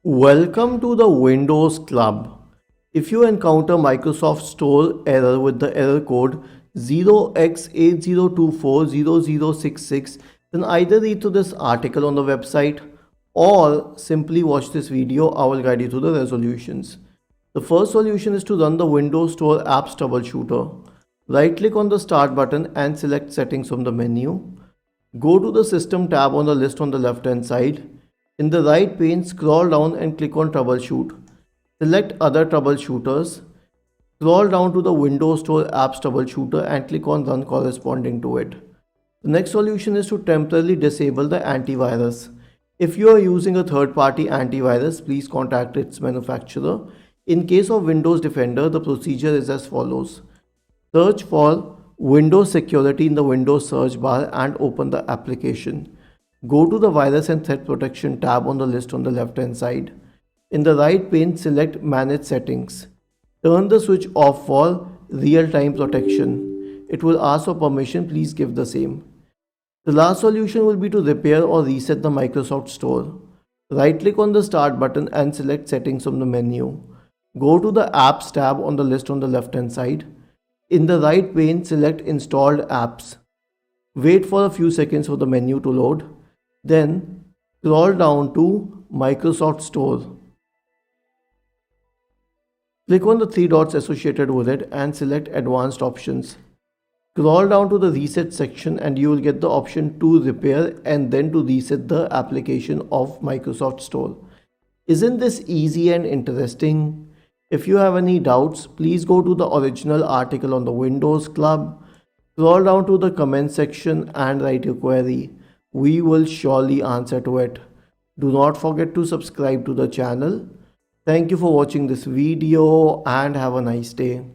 Welcome to the Windows Club. If you encounter Microsoft Store error with the error code 0x80240066, then either read through this article on the website or simply watch this video. I will guide you through the resolutions. The first solution is to run the Windows Store Apps Troubleshooter. Right click on the Start button and select Settings from the menu. Go to the System tab on the list on the left hand side. In the right pane, scroll down and click on Troubleshoot. Select Other Troubleshooters. Scroll down to the Windows Store Apps Troubleshooter and click on Run corresponding to it. The next solution is to temporarily disable the antivirus. If you are using a third-party antivirus, please contact its manufacturer. In case of Windows Defender, the procedure is as follows. Search for Windows Security in the Windows search bar and open the application. Go to the Virus and Threat Protection tab on the list on the left hand side. In the right pane, select Manage Settings. Turn the switch off for real-time protection. It will ask for permission, please give the same. The last solution will be to repair or reset the Microsoft Store. Right click on the Start button and select Settings from the menu. Go to the Apps tab on the list on the left hand side. In the right pane, select Installed Apps. Wait for a few seconds for the menu to load. Then scroll down to Microsoft Store. Click on the three dots associated with it and select Advanced Options. Scroll down to the Reset section and you will get the option to repair and then to reset the application of Microsoft Store. Isn't this easy and interesting? If you have any doubts, please go to the original article on the Windows Club. Scroll down to the comment section and write your query. We will surely answer to it. Do not forget to subscribe to the channel. Thank you for watching this video and have a nice day.